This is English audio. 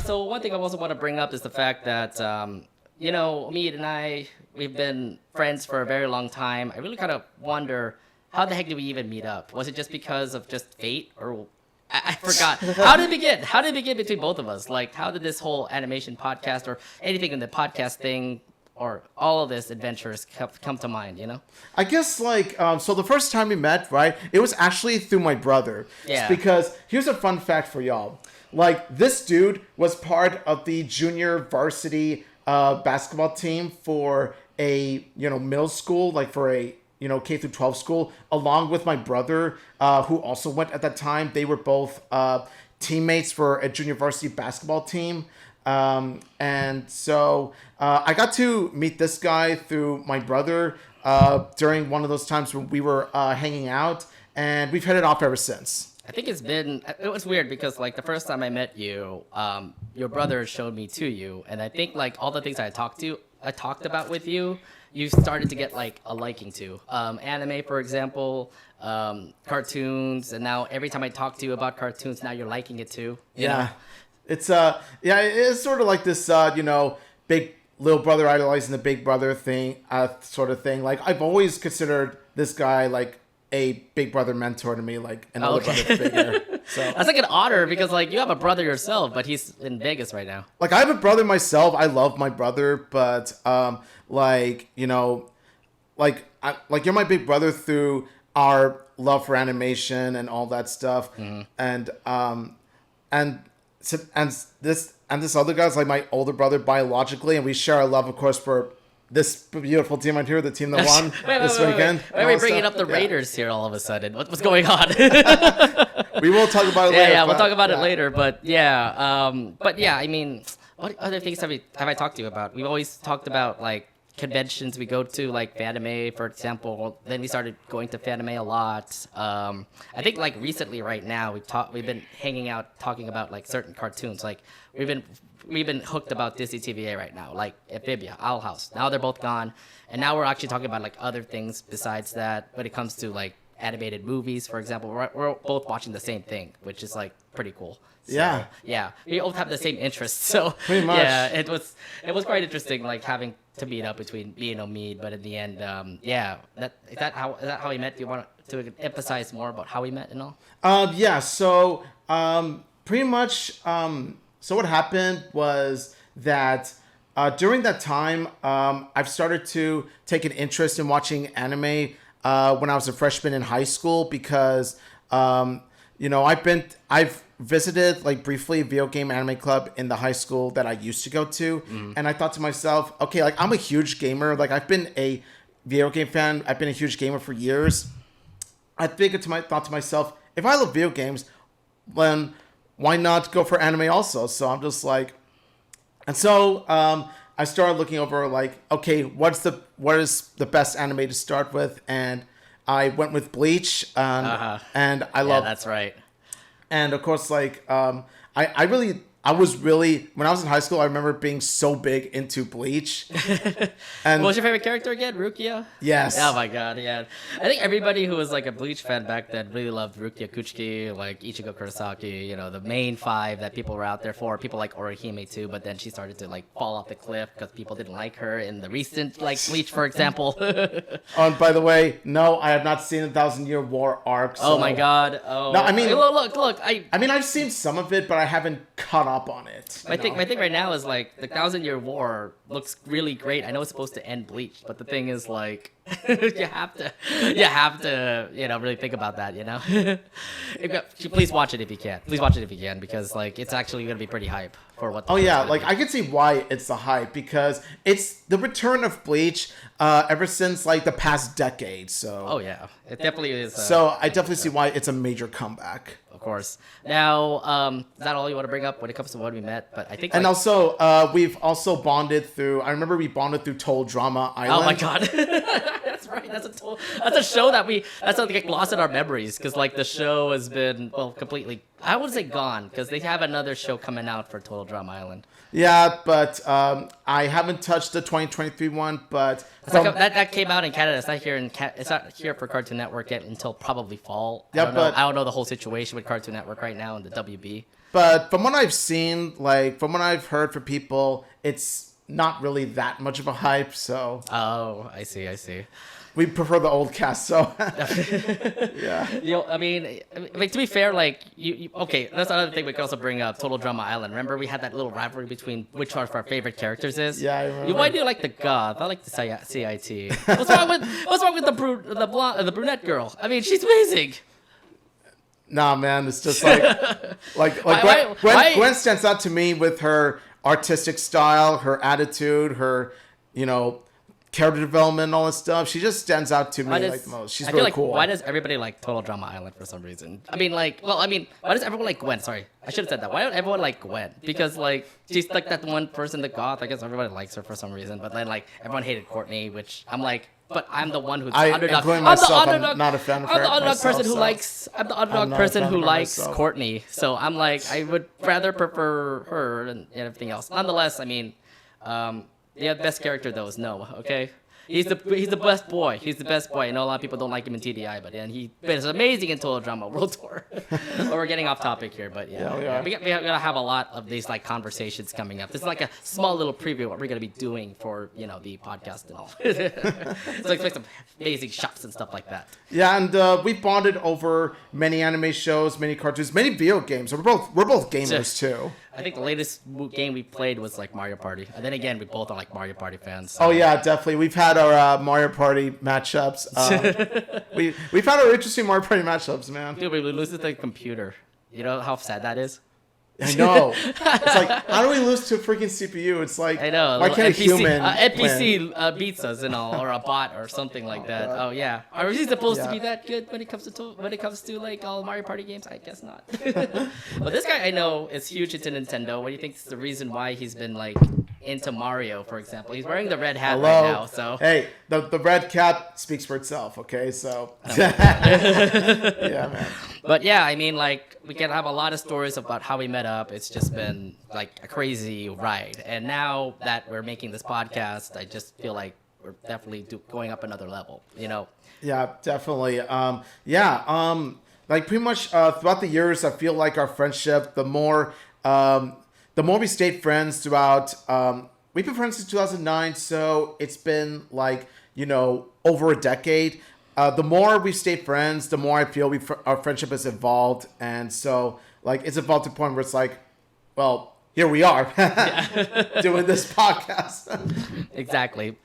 So one thing I also want to bring up is the fact that Mead and I, we've been friends for a very long time. I really kind of wonder, how the heck did we even meet up? Was it just because of just fate, or I forgot. How did it begin? How did it begin between both of us? Like, how did this whole animation podcast or anything in the podcast thing or all of this adventures come to mind, I guess, so the first time we met, right, it was actually through my brother. Yeah. Because here's a fun fact for y'all. Like, this dude was part of the junior varsity basketball team for a, middle school, like for a, K through 12 school, along with my brother, who also went at that time. They were both teammates for a junior varsity basketball team. And so I got to meet this guy through my brother during one of those times when we were hanging out, and we've hit it off ever since. I think it was weird because like the first time I met you, your brother showed me to you, and I think like all the things I talked about with you, you started to get like a liking to. Anime, for example, cartoons, and now every time I talk to you about cartoons, now you're liking it too. You know? It's it's sort of like this big little brother idolizing the big brother thing, sort of thing. Like, I've always considered this guy like a big brother mentor to me, like an older brother figure. So that's like an honor because like you have a brother yourself, but he's in Vegas right now. Like, I have a brother myself. I love my brother, but you're my big brother through our love for animation and all that stuff, and this other guy's like my older brother biologically, and we share our love, of course, for this beautiful team right here, the team that won this weekend. Why are we bringing up the Raiders here all of a sudden? What's going on? We will talk about it later. Yeah, we'll talk about it later. But I mean, what other things have I talked to you about? We've always talked about like conventions we go to, like Fanime, for example. Then we started going to Fanime a lot. I think like recently, right now, we've been hanging out talking about like certain cartoons. Like we've been hooked about Disney TVA right now, like Amphibia, Owl House. Now they're both gone, and now we're actually talking about like other things besides that. When it comes to like animated movies, for example, we're both watching the same thing, which is like pretty cool. So, yeah, we both have the same interests, so pretty much. Yeah, it was quite interesting, like having to meet up between me and Omid, but in the end, is that how we met? Do you want to emphasize more about how we met and all? So pretty much, so what happened was that during that time, I've started to take an interest in watching anime when I was a freshman in high school because I've visited like briefly a video game anime club in the high school that I used to go to, and I thought to myself, okay, like I'm a huge gamer, like I've been a video game fan, I've been a huge gamer for years. I thought to myself, if I love video games, then why not go for anime also? So I'm just like, and so I started looking over like, okay, what is the best anime to start with, and I went with Bleach, and I love. Yeah, that's right. And of course, like when I was in high school, I remember being so big into Bleach. And what was your favorite character again? Rukia? Yes. Oh my god, yeah. I think everybody who was like a Bleach fan back then really loved Rukia Kuchiki, like Ichigo Kurosaki, the main five that people were out there for. People like Orihime too, but then she started to like fall off the cliff because people didn't like her in the recent like Bleach, for example. Oh, and by the way, no, I have not seen the 1,000-Year War arc. So. Oh my god. Oh. No, I mean, look. I mean, I've seen some of it, but I haven't caught up on it. My thing right now is like the 1,000-Year War looks really great. I know it's supposed to end Bleach, but the thing is like you have to really think about that. Please watch it if you can. Please watch it if you can, because like it's actually gonna be pretty hype for what. Like I can see why it's the hype, because it's the return of Bleach ever since like the past decade. So. Oh yeah, it definitely is. So I definitely see why it's a major comeback. Of course. Now, is that all you want to bring up when it comes to when we met? But I think. And also, we've also bonded through. I remember we bonded through Total Drama Island. Oh my god. That's right. That's a show that's something like lost in our memories because like the show has been completely. I would say gone because they have another show coming out for Total Drama Island. Yeah, but I haven't touched the 2023 one, but that came out in Canada. It's not here it's not here for Cartoon Network yet until probably fall. Yeah, I don't know the whole situation with Cartoon Network right now and the WB. But from what I've seen, like from what I've heard from people, it's not really that much of a hype. So I see. We prefer the old cast, so yeah. I mean, to be fair, like okay, that's another thing we can also bring up. Total Drama Island. Remember, we had that little rivalry between which one of our favorite characters is. Yeah, I remember. Why do you like the goth? I like the CIT. What's wrong with the brunette girl? I mean, she's amazing. Nah, man, it's just like Gwen stands out to me with her artistic style, her attitude, her character development and all this stuff. She just stands out to me like the most. She's really cool. Why does everybody like Total Drama Island for some reason? I mean, why does everyone like Gwen? Sorry, I should have said that. Why don't everyone like Gwen? Because like she's like that one person, the goth. I guess everybody likes her for some reason. But then like everyone hated Courtney, which I'm like, but I'm the one who's the underdog. I'm not a fan of her. I'm the underdog person who likes. I'm the underdog person who likes Courtney. So I'm like, I would rather prefer her and everything else. Nonetheless, I mean. The best character though is Noah. Okay, he's the best boy. He's the best boy. I know a lot of people don't like him in TDI, but he is amazing in Total Drama World Tour. But we're getting off topic here, but we gotta have a lot of these like conversations coming up. This is like a small little preview of what we're gonna be doing for the podcast and all. So expect some amazing shots and stuff like that. Yeah, and we bonded over many anime shows, many cartoons, many video games. We're both gamers too. I think the latest game we played was like Mario Party. And then again, we both are like Mario Party fans. So. Oh yeah, definitely. We've had our Mario Party matchups. We've had our interesting Mario Party matchups, man. Dude, we lose to the computer. You know how sad that is? I know. It's like, how do we lose to a freaking CPU? It's like, I know. Why can't a human NPC beats us and all, or a bot or something like that. God. Oh yeah. Are we supposed to be that good when it comes to like all Mario Party games? I guess not. But this guy I know is huge into Nintendo. What do you think is the reason why he's been like into Mario, for example? He's wearing the red hat right now. So hey, the red cap speaks for itself. Okay, so yeah, man. But yeah, I mean, like, we can have a lot of stories about how we met up. It's just been, like, a crazy ride. And now that we're making this podcast, I just feel like we're definitely going up another level, Yeah, definitely. Like, pretty much throughout the years, I feel like our friendship, the more we stayed friends throughout... we've been friends since 2009, so it's been, like, over a decade. The more we stay friends, the more I feel our friendship has evolved. And so, like, it's evolved to the point where it's like, well, here we are doing this podcast. Exactly.